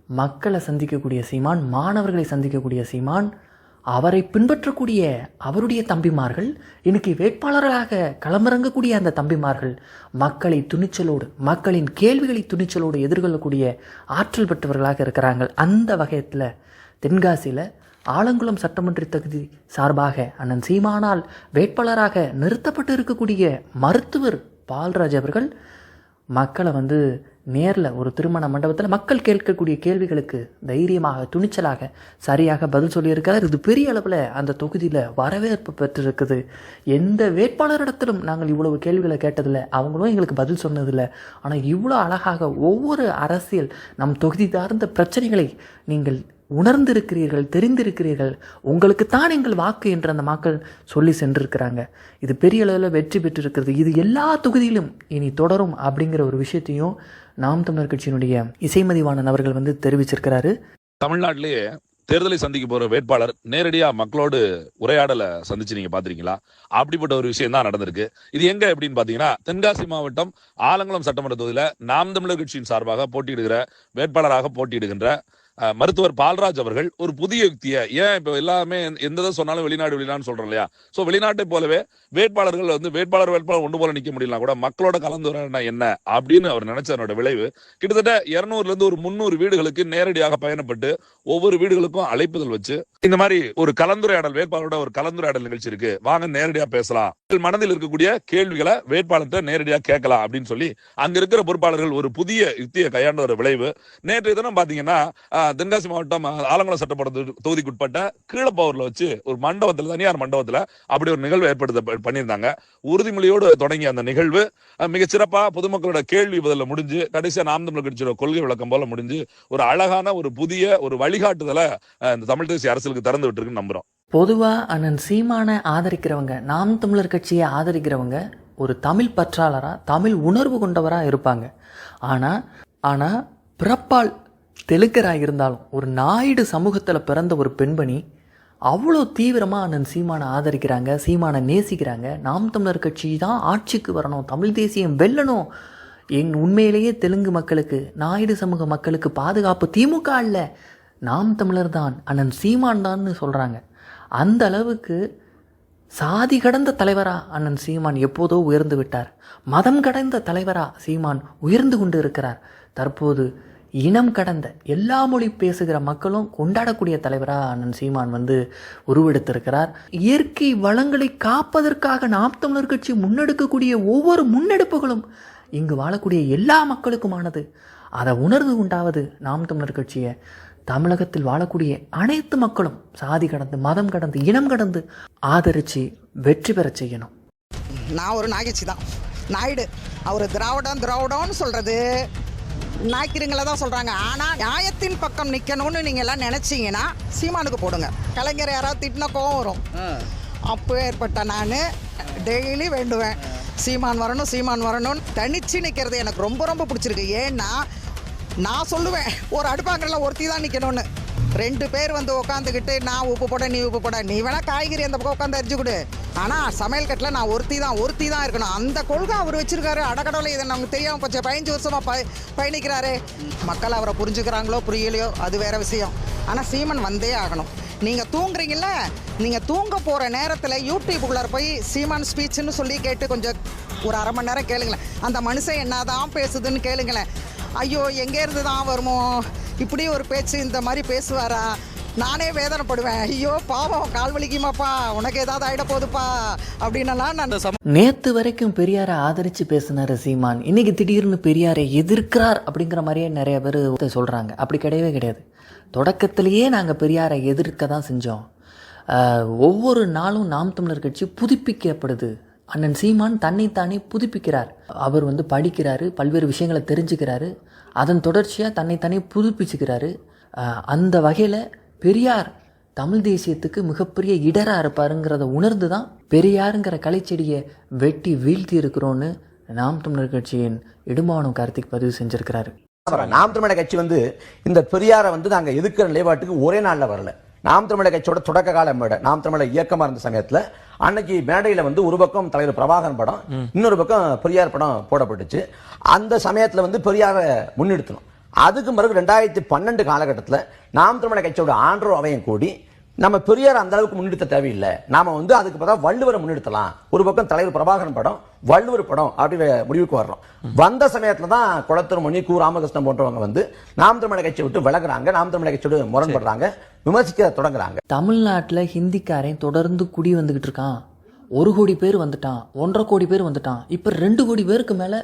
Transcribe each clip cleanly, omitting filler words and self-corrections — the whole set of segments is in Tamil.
மக்களை சந்திக்கக்கூடிய சீமான், மாணவர்களை சந்திக்கக்கூடிய சீமான், அவரை பின்பற்றக்கூடிய அவருடைய தம்பிமார்கள், இன்னைக்கு வேட்பாளர்களாக களமிறங்கக்கூடிய அந்த தம்பிமார்கள் மக்களை துணிச்சலோடு, மக்களின் கேள்விகளை துணிச்சலோடு எதிர்கொள்ளக்கூடிய ஆற்றல் பெற்றவர்களாக இருக்கிறாங்க. அந்த வகையத்தில் தென்காசியில் ஆலங்குளம் சட்டமன்ற தொகுதி சார்பாக அண்ணன் சீமானால் வேட்பாளராக நிறுத்தப்பட்டு இருக்கக்கூடிய மருத்துவர் பால்ராஜ் அவர்கள் மக்களை நேரில் ஒரு திருமண மண்டபத்தில் மக்கள் கேட்கக்கூடிய கேள்விகளுக்கு தைரியமாக, துணிச்சலாக, சரியாக பதில் சொல்லியிருக்கிறார். இது பெரிய அளவில் அந்த தொகுதியில் வரவேற்பு பெற்றிருக்குது. எந்த வேட்பாளரிடத்திலும் நாங்கள் இவ்வளவு கேள்விகளை கேட்டதில்லை, அவங்களும் எங்களுக்கு பதில் சொன்னதில்லை. ஆனால் இவ்வளோ அழகாக ஒவ்வொரு அரசியல் நம் தொகுதி சார்ந்த பிரச்சனைகளை நீங்கள் உணர்ந்திருக்கிறீர்கள், தெரிந்திருக்கிறீர்கள், உங்களுக்கு தான் எங்கள் வாக்கு என்று அந்த மக்கள் சொல்லி சென்றிருக்கிறாங்க. இது பெரிய அளவில் வெற்றி பெற்றிருக்கிறது. இது எல்லா தொகுதியிலும் இனி தொடரும் அப்படிங்கிற ஒரு விஷயத்தையும் நாம் தமிழர் கட்சியினுடைய இசைமதிவாணன் அவர்கள் தெரிவிச்சிருக்கிறாரு. தமிழ்நாட்டிலேயே தேர்தலை சந்திக்க போற வேட்பாளர் நேரடியா மக்களோடு உரையாடலை சந்திச்சு நீங்க பாத்திருக்கீங்களா? அப்படிப்பட்ட ஒரு விஷயம் தான் நடந்திருக்கு. இது எங்க அப்படின்னு பாத்தீங்கன்னா, தென்காசி மாவட்டம் ஆலங்குளம் சட்டமன்ற தொகுதியில நாம் தமிழர் கட்சியின் சார்பாக போட்டியிடுகிற வேட்பாளராக போட்டியிடுகின்ற மருத்துவர் பால்ராஜ் அவர்கள் ஒரு புதிய யுக்தியை, ஏன் இப்ப எல்லாமே எந்த சொன்னாலும் வெளிநாடு சொல்றோம் இல்லையா? சோ வெளிநாட்டை போலவே வேட்பாளர்கள் வேட்பாளர் ஒன்று போல நிக்க முடியலாம் கூட மக்களோட கலந்துரையாடினா என்ன அப்படின்னு அவர் நினைச்சதோட விளைவு கிட்டத்தட்ட 200 இருந்து ஒரு 300 வீடுகளுக்கு நேரடியாக பயணப்பட்டு ஒவ்வொரு வீடுகளுக்கும் அழைப்புதல் வச்சு இந்த மாதிரி ஒரு கலந்துரையாடல், வேட்பாளரோட ஒரு கலந்துரையாடல் நிகழ்ச்சி இருக்கு, வாங்க நேரடியா பேசலாம், மனதில் இருக்கக்கூடிய கேள்விகளை வேட்பாளர்கிட்ட நேரடியா கேட்கலாம் அப்படின்னு சொல்லி அங்க இருக்கிற பொறுப்பாளர்கள் ஒரு புதிய யுக்தியை கையாண்ட ஒரு விளைவு. நேற்றைய தினம் பாத்தீங்கன்னா தென்காசி மாவட்டம் ஆலங்குளம் சட்டமன்ற தொகுதிக்குட்பட்ட கீழப்பவர்ல வச்சு ஒரு மண்டபத்தில், தனியார் மண்டபத்துல அப்படி ஒரு நிகழ்வு ஏற்படுத்த பண்ணியிருந்தாங்க. உறுதிமொழியோடு தொடங்கிய அந்த நிகழ்வு மிக சிறப்பா பொதுமக்களோட கேள்வி பதில முடிஞ்சு கடைசியா நாம் தமிழர் கட்சியோட கொள்கை விளக்கம் போல முடிஞ்சு ஒரு அழகான ஒரு புதிய ஒரு வழிகாட்டுதலை இந்த தமிழ் தேசிய அரசுக்கு திறந்து விட்டுருக்குன்னு நம்புறோம். பொதுவா அண்ணன் சீமானை ஆதரிக்கிறவங்க, நாம் தமிழர் கட்சியை ஆதரிக்கிறவங்க ஒரு தமிழ் பற்றாளரா, தமிழ் உணர்வு கொண்டவரா இருப்பாங்க. ஆனா பிறப்பால் தெலுங்கராக இருந்தாலும் ஒரு நாயுடு சமூகத்தில் பிறந்த ஒரு பெண்மணி அவ்வளோ தீவிரமாக அண்ணன் சீமானை ஆதரிக்கிறாங்க, சீமானை நேசிக்கிறாங்க. நாம் தமிழர் கட்சி தான் ஆட்சிக்கு வரணும், தமிழ் தேசியம் வெல்லணும், உண்மையிலேயே தெலுங்கு மக்களுக்கு, நாயுடு சமூக மக்களுக்கு பாதுகாப்பு திமுக இல்லை, நாம் தமிழர் தான், அண்ணன் சீமான் தான்னு சொல்கிறாங்க. அந்த அளவுக்கு சாதி கடந்த தலைவராக அண்ணன் சீமான் எப்போதோ உயர்ந்து விட்டார். மதம் கடந்த தலைவராக சீமான் உயர்ந்து கொண்டு இருக்கிறார். தற்போது இனம் கடந்த எல்லா மொழி பேசுகிற மக்களும் கொண்டாடக்கூடிய தலைவராக அண்ணன் சீமான் உருவெடுத்திருக்கிறார். இயற்கை வளங்களை காப்பதற்காக நாம் தமிழர் கட்சி முன்னெடுக்கக்கூடிய ஒவ்வொரு முன்னெடுப்புகளும் இங்கு வாழக்கூடிய எல்லா மக்களுக்குமானது. அதை உணர்ந்து கொண்டாவது நாம் தமிழர் கட்சியை தமிழகத்தில் வாழக்கூடிய அனைத்து மக்களும் சாதி கடந்து, மதம் கடந்து, இனம் கடந்து ஆதரித்து வெற்றி பெற செய்யணும். நான் ஒரு நாகிச்சி தான், நாயுடு அவர் திராவிடம்னு சொல்றது நாய்க்கிருங்களை தான் சொல்கிறாங்க. ஆனால் நியாயத்தின் பக்கம் நிற்கணும்னு நீங்கள் எல்லாம் நினச்சிங்கன்னா சீமானுக்கு போடுங்க. கலைஞர் யாராவது திட்டினா கோவம் வரும். அப்போ ஏற்பட்ட நான் டெய்லி வேண்டுவேன், சீமான் வரணும்னு. தனிச்சு நிற்கிறது எனக்கு ரொம்ப ரொம்ப பிடிச்சிருக்கு. ஏன்னா நான் சொல்லுவேன், ஒரு அடுப்பாங்கல்ல ஒருத்தி தான் நிற்கணும்னு. 2 பேர் உட்காந்துக்கிட்டு நான் உப்பு போட, நீ உப்பு போட, நீ வேணா காய்கறி அந்த பக்கம் உட்காந்து அரிஞ்சு கொடு, ஆனால் சமையல் கட்டில் நான் ஒருத்தி தான் இருக்கணும். அந்த கொள்கை அவர் வச்சிருக்காரு. அடக்கடவுளை இதை நமக்கு தெரியாமல் போச்சு. 15 வருஷமா பயணிக்கிறாரு. மக்கள் அவரை புரிஞ்சுக்கிறாங்களோ புரியலையோ அது வேற விஷயம். ஆனால் சீமான் வந்தே ஆகணும். நீங்கள் தூங்குறீங்கல்ல, நீங்கள் தூங்க போகிற நேரத்தில் யூடியூப்புக்குள்ளார போய் சீமான் ஸ்பீச்சுன்னு சொல்லி கேட்டு கொஞ்சம் ஒரு அரை மணி நேரம் கேளுங்களேன். அந்த மனுஷன் என்னதான் பேசுதுன்னு கேளுங்களேன். ஐயோ, எங்கேருந்து தான் வருமோ இப்படி ஒரு பேச்சு, இந்த மாதிரி பேசுவாரா, நானே வேதனைப்படுவேன். ஐயோ பாவம், கால் வலிக்குமாப்பா, உனக்கு ஏதாவது ஆயிட போகுதுப்பா அப்படின்னலாம். நான் நேற்று வரைக்கும் பெரியாரை ஆதரித்து பேசினார் சீமான், இன்னைக்கு திடீர்னு பெரியாரை எதிர்க்கிறார் அப்படிங்கிற மாதிரியே நிறைய பேர் சொல்கிறாங்க. அப்படி கிடையவே கிடையாது. தொடக்கத்திலேயே நாங்கள் பெரியாரை எதிர்க்க தான் செஞ்சோம். ஒவ்வொரு நாளும் நாம் தமிழர் கட்சி புதுப்பிக்கப்படுது. அண்ணன் சீமான் தன்னைத்தானே புதுப்பிக்கிறார். அவர் படிக்கிறாரு, பல்வேறு விஷயங்களை தெரிஞ்சுக்கிறாரு, அதன் தொடர்ச்சியாக தன்னைத்தானே புதுப்பிச்சுக்கிறாரு. அந்த வகையில் பெரியார் தமிழ் தேசியத்துக்கு மிகப்பெரிய இடராக இருப்பாருங்கிறத உணர்ந்து தான் பெரியாருங்கிற கலைச்செடியை வெட்டி வீழ்த்தி இருக்கிறோன்னு நாம் தமிழர் கட்சியின் இடுமானம் கார்த்திக் பதிவு செஞ்சிருக்கிறாரு. நாம் தமிழர் கட்சி இந்த பெரியாரை நாங்கள் எதிர்க்கிற நிலைப்பாட்டுக்கு ஒரே நாளில் வரல. நாம் தமிழர் கட்சியோட தொடக்க கால மேடை, நாம் தமிழர் இயக்கமா இருந்த சமயத்துல அன்னைக்கு மேடையில ஒரு பக்கம் தலைவர் பிரபாகரன் படம், இன்னொரு பக்கம் பெரியார் படம் போடப்பட்டுச்சு. அந்த சமயத்துல பெரியாரை முன்னெடுத்தணும். அதுக்கு பிறகு 2012 காலகட்டத்தில் நாம் தமிழர் கட்சியோட ஆன்றோ அவையும் கூடி நம்ம பெரியார் அந்த அளவுக்கு முன்னெடுத்த தேவையில்லை, நாம வந்து அதுக்கு பார்த்தா வள்ளுவரை முன்னெடுத்தலாம், ஒரு பக்கம் தலைவர் பிரபாகரன் படம் வள்ளுவர் படம் அப்படி முடிவுக்கு வர்றோம். வந்த சமயத்துல தான் குளத்தூர் மணி கு ராமகிருஷ்ணன் போன்றவங்க வந்து நாம் தமிழர் கட்சியை விட்டு விலகுறாங்க, நாம் தமிழர் கட்சியோடு முரண்படுறாங்க, விமர்சிக்க தொடங்குறாங்க. தமிழ்நாட்டில் ஹிந்திக்காரன் தொடர்ந்து குடி வந்துக்கிட்டு இருக்கான். 1 கோடி பேர் வந்துட்டான், 1.5 கோடி பேர் வந்துட்டான், இப்போ 2 கோடி பேருக்கு மேலே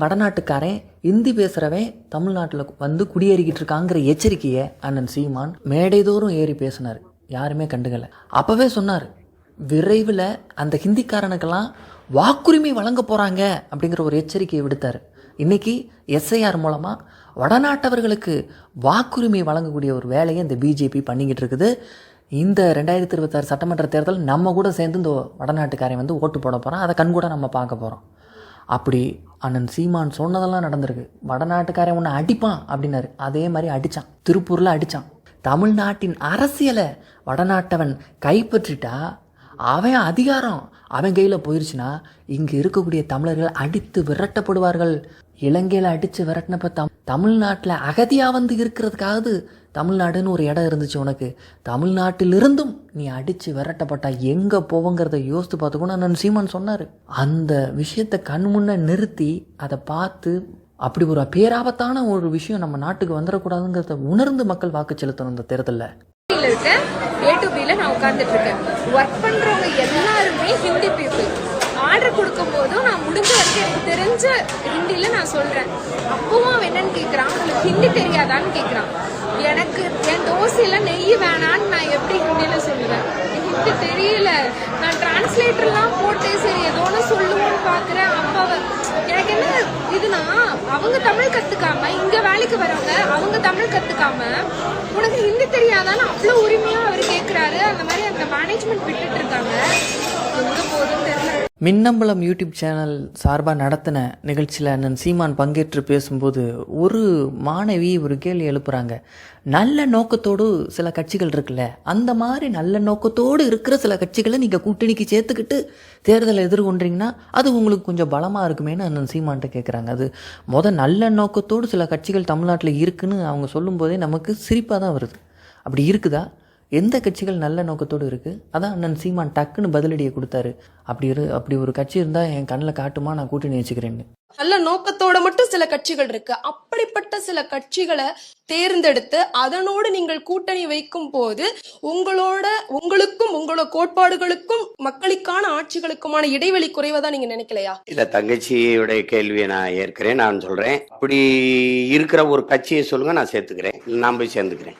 வடநாட்டுக்காரன் ஹிந்தி பேசுகிறவன் தமிழ்நாட்டில் வந்து குடியேறிக்கிட்டு இருக்காங்கிற எச்சரிக்கையை அண்ணன் சீமான் மேடைதோறும் ஏறி பேசினார். யாருமே கண்டுக்கலை. அப்போவே சொன்னார், விரைவில் அந்த ஹிந்திக்காரனுக்கெல்லாம் வாக்குரிமை வழங்க போகிறாங்க அப்படிங்கிற ஒரு எச்சரிக்கையை விடுத்தார். இன்றைக்கி எஸ்ஐஆர் மூலமாக வடநாட்டவர்களுக்கு வாக்குரிமை வழங்கக்கூடிய ஒரு வேலையை இந்த பிஜேபி பண்ணிக்கிட்டு இருக்குது. இந்த 2026 சட்டமன்ற தேர்தல் நம்ம கூட சேர்ந்து இந்த வடநாட்டுக்காரன் வந்து ஓட்டு போட போகிறான். அதை கண்கூட நம்ம பார்க்க போகிறோம். அப்படி அண்ணன் சீமான் சொன்னதெல்லாம் நடந்திருக்கு. வடநாட்டுக்காரன் ஒன்று அடிப்பான் அப்படின்னாரு, அதே மாதிரி அடித்தான். திருப்பூரில் அடித்தான். தமிழ்நாட்டின் அரசியலை வடநாட்டவன் கைப்பற்றிட்டா அவன் அதிகாரம் அவன் கையில் போயிடுச்சுன்னா இங்கே இருக்கக்கூடிய தமிழர்கள் அடித்து விரட்டப்படுவார்கள். இலங்கையில் அடித்து விரட்டினப்ப தமிழ்நாட்டில் அகதியாக வந்து இருக்கிறதுக்காவது தமிழ்நாடுன்னு ஒரு இடம் இருந்துச்சு உனக்கு. தமிழ்நாட்டிலிருந்தும் நீ அடித்து விரட்டப்பட்டா எங்கே போவோங்கிறத யோசித்து பார்த்துக்கணும் அண்ணன் சீமான் சொன்னார். அந்த விஷயத்தை கண் முன்ன நிறுத்தி அதை பார்த்து அப்படி ஒரு பேராபத்தான ஒரு விஷயம் நம்ம நாட்டுக்கு வந்துடக்கூடாதுங்கிறத உணர்ந்து மக்கள் வாக்கு செலுத்தணும். இந்த தேர்தலில் இருக்கேன், A to B ல நான் உட்கார்ந்துட்டு இருக்கேன். ஒர்க் பண்றவங்க எல்லாருமே ஹிந்தி பீப்புள். ஆர்டர் கொடுக்கும் போதும் நான் முடிஞ்ச வரைக்கும் எனக்கு தெரிஞ்ச ஹிந்தில நான் சொல்றேன். அப்பவும் அவன் என்னன்னு கேட்கறான், உங்களுக்கு ஹிந்தி தெரியாதான்னு கேட்கறான். எனக்கு என் தோசையில நெய் வேணான்னு நான் எப்படி ஹிந்தில சொல்லுவேன்? ஹிந்தி தெரியல. நான் டிரான்ஸ்லேட்டர்லாம் போட்டு சரி ஏதோ ஒன்று சொல்லுவோன்னு பாக்குறேன். அப்ப எனக்கு என்ன இதுனா, அவங்க தமிழ் கத்துக்காம இங்க வேலைக்கு வரவங்க அவங்க தமிழ் கத்துக்காம உனக்கு ஹிந்தி தெரியாதான்னு அவ்வளவு உரிமையா அவர் கேட்கிறாரு. அந்த மாதிரி அந்த மேனேஜ்மெண்ட் விட்டுட்டு இருக்காங்க. எங்க போதுன்னு தெரியல. மின்னம்பலம் யூடியூப் சேனல் சார்பாக நடத்தின நிகழ்ச்சியில் அண்ணன் சீமான் பங்கேற்று பேசும்போது ஒரு மாணவி ஒரு கேள்வி எழுப்புறாங்க. நல்ல நோக்கத்தோடு சில கட்சிகள் இருக்குல்ல, அந்த மாதிரி நல்ல நோக்கத்தோடு இருக்கிற சில கட்சிகளை நீங்கள் கூட்டணிக்கு சேர்த்துக்கிட்டு தேர்தலை எதிர்கொண்டீங்கன்னா அது உங்களுக்கு கொஞ்சம் பலமாக இருக்குமேனு அண்ணன் சீமான்ட்ட கேட்குறாங்க. அது நல்ல நோக்கத்தோடு சில கட்சிகள் தமிழ்நாட்டில் இருக்குன்னு அவங்க சொல்லும்போதே நமக்கு சிரிப்பாக தான் வருது. அப்படி இருக்குதா? எந்த கட்சிகள் நல்ல நோக்கத்தோடு இருக்குது? அதான் அண்ணன் சீமான் டக்குன்னு பதிலடியை கொடுத்தாரு. அப்படி ஒரு கட்சி இருந்தால் என் கண்ணில் காட்டுமா, நான் கூட்டணி வச்சுக்கிறேன்னு. நல்ல நோக்கத்தோட மட்டும் சில கட்சிகள் இருக்கு. அப்படிப்பட்ட சில கட்சிகளை தேர்ந்தெடுத்து அதனோடு நீங்கள் கூட்டணி வைக்கும் போது உங்களுக்கும் உங்களோட கோட்பாடுகளுக்கும் மக்களுக்கான ஆட்சிகளுக்குமான இடைவெளி குறைவதா நீங்க நினைக்கலையா? இல்ல, தங்கச்சியுடைய கேள்வியை நான் ஏற்கிறேன். நான் சொல்றேன், அப்படி இருக்கிற ஒரு கட்சியை சொல்லுங்க, நான் சேர்த்துக்கிறேன், நான் போய் சேர்ந்துக்கிறேன்.